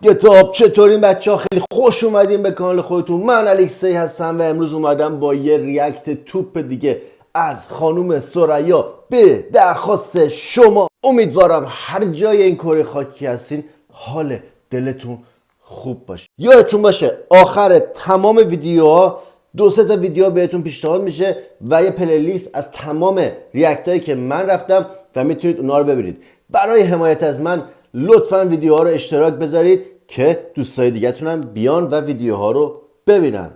کتاب چطورین بچه ها؟ خیلی خوش اومدین به کانال خودتون. من الکسی هستم و امروز اومدم با یه ریاکت توپ دیگه از خانوم ثریا به درخواست شما. امیدوارم هر جای این کره خاکی هستین حال دلتون خوب باشه. یادتون باشه آخر تمام ویدیوها 2-3 تا ویدیو بهتون پیشنهاد میشه و یه پلیلیست از تمام ریاکت هایی که من رفتم و میتونید اونا رو ببینید. برای حمایت از من لطفاً ویدیوها رو اشتراک بذارید که دوستای دیگه‌تون هم بیان و ویدیوها رو ببینن.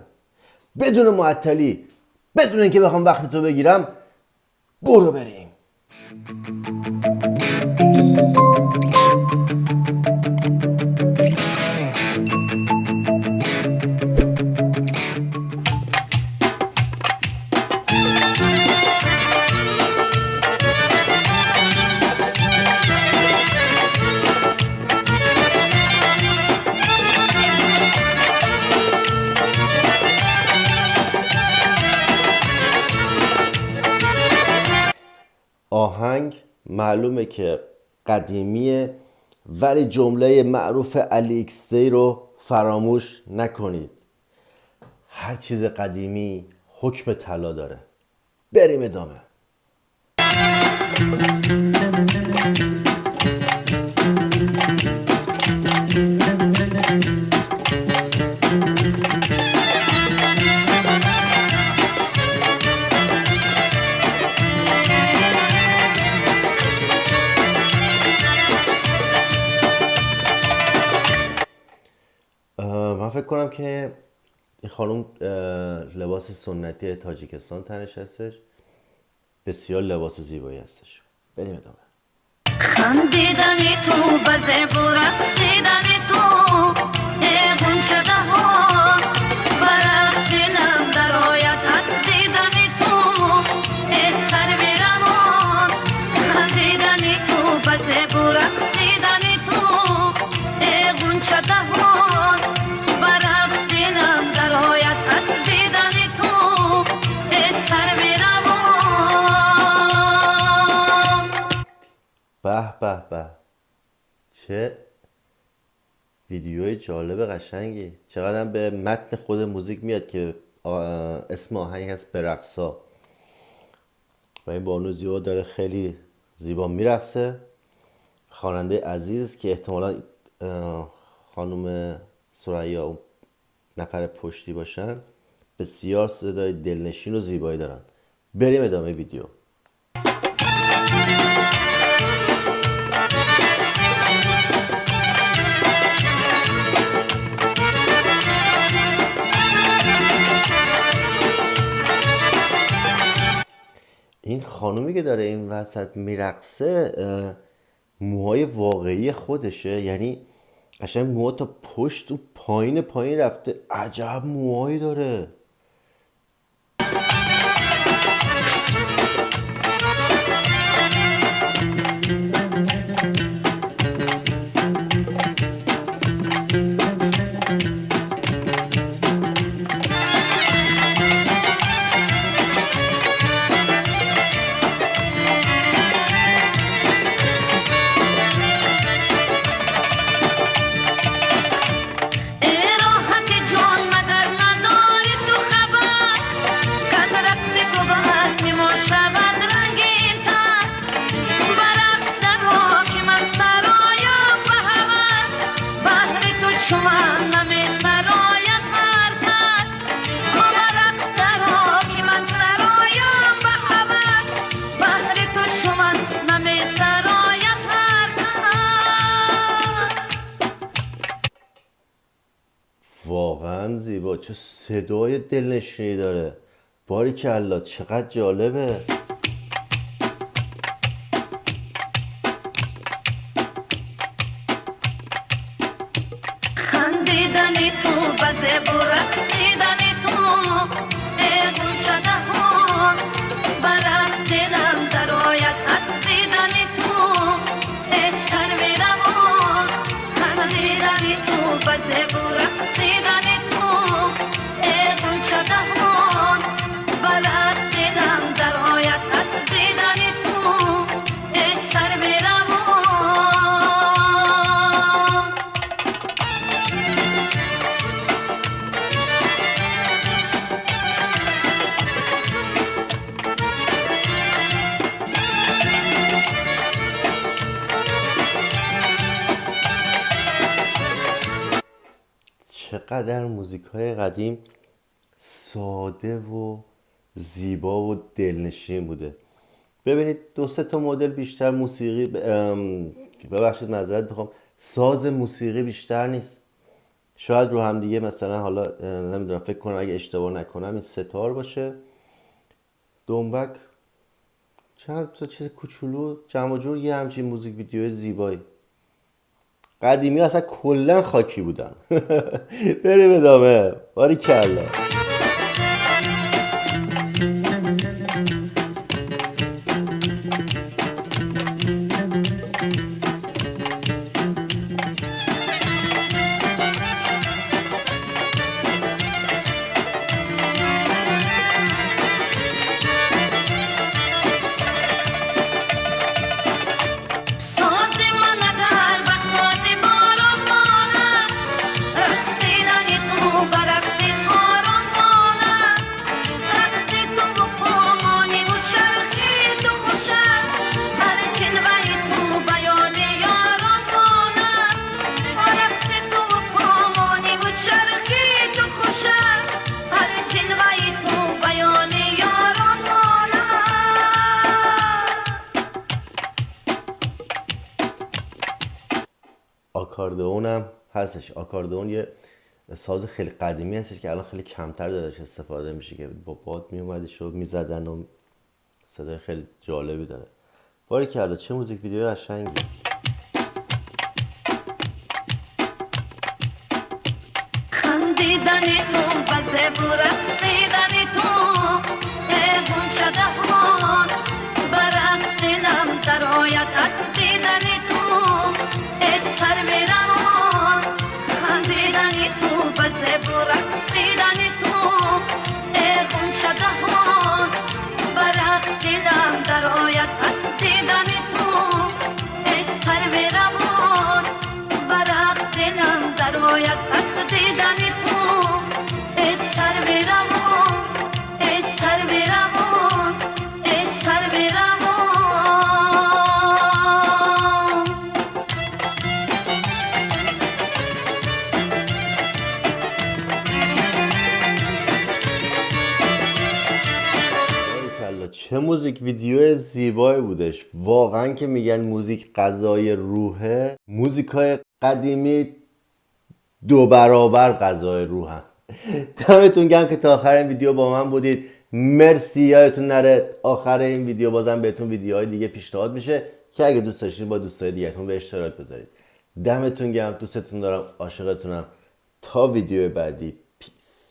بدون معطلی، بدون اینکه بخوام وقتتو بگیرم، برو بریم. آهنگ معلومه که قدیمیه ولی جمله معروف الکسی رو فراموش نکنید. هر چیز قدیمی حکم طلا داره. بریم ادامه. من فکر کنم که این خانم لباس سنتی تاجیکستان تنش هستش. بسیار لباس زیبایی هستش. بریم ادامه. خندیدنی تو بزه برقصیدنی تو غنچه دهان برقص دلم در آید از دیدنی تو سر میرمان. خندیدنی تو بزه برقصیدنی تو غنچه دهان برقص دلم در آید از دیدنی تو سر میرمان. به به به، چه ویدیوی جالب قشنگی. چقدر به متن خود موزیک میاد که اسم آهنگ هست برقصا و این بانو زیبا داره خیلی زیبا میرقصه. خواننده عزیز که احتمالا خانم ثریا اون نفر پشتی باشن بسیار صدای دلنشین و زیبایی دارن. بریم ادامه ویدیو. این خانومی که داره این وسط میرقصه موهای واقعی خودشه، یعنی قشنگ موها تا پشت و پایین رفته. عجب موهایی داره. واقعا زیبا، چه صدای دلنشینی داره. باریکالله، چقدر جالبه. خندیدنی تو بزه برقصیدنی تو غنچه دهان برقص دلم در آید از دیدنی تو سر میرمان. خندیدنی تو بزه برقصیدنی تو غنچه دهان برقص دلم در آید از دیدنی تو سر میرمان. چقدر موزیک های قدیم ساده و زیبا و دلنشین بوده. ببینید دو سه تا مدل بیشتر موسیقی ببخشید معذرت میخوام، ساز موسیقی بیشتر نیست. شاید رو هم دیگه مثلا حالا نمیدونم، فکر کنم اگه اشتباه نکنم این ستار باشه، دنبک، چند تا چیز کوچولو جمع جور، یه همچین موزیک ویدیو زیبایی. قدیمی اصلا کلا خاکی بودن. بریم ادامه. باریکلا. سازی من اگر به سازی باران مانم، رقصیدنی تو به رقص تاران مانم، رقص تو و پامانی و چرخی تو خوش است، هر جلوه تو به یاد یاران مانم، رقص تو و پامانی و چرخی تو خوش است، هر جلوه تو به یاد یاران مانم. آکاردئونم هستش. آکاردئون یه ساز خیلی قدیمی هستش که الان خیلی کمتر دارش استفاده میشه، که با باد میومدش و میزدن و صدای خیلی جالبی داره. باریکلا، چه موزیک ویدیو قشنگی. خندیدنی تو بزه و رقصیدنی تو غنچه دهان برقص دلم در آید از دیدنی تو سر میران. خندیدنی تو بزه و رقصیدنی تو غنچه دهان برقص دلم در آید از دیدنی تو سر میران. برقص دلم در آید از دیدنی تو سر میروان، سر میروان، سر میروان. باریکلا، چه موزیک ویدیو زیبایی بودش. واقعا که میگن موزیک غذای روحه، موزیکای قدیمی 2 برابر غذای روحن. دمتون گرم که تا آخر این ویدیو با من بودید. مرسی. یادتون نره آخر این ویدیو بازم بهتون ویدیوهای دیگه پیشنهاد میشه که اگه دوست داشتین با دوستای دیگه‌تون به اشتراک بذارید. دمتون گرم، دوستتون دارم، عاشقتونم. تا ویدیو بعدی، پیس.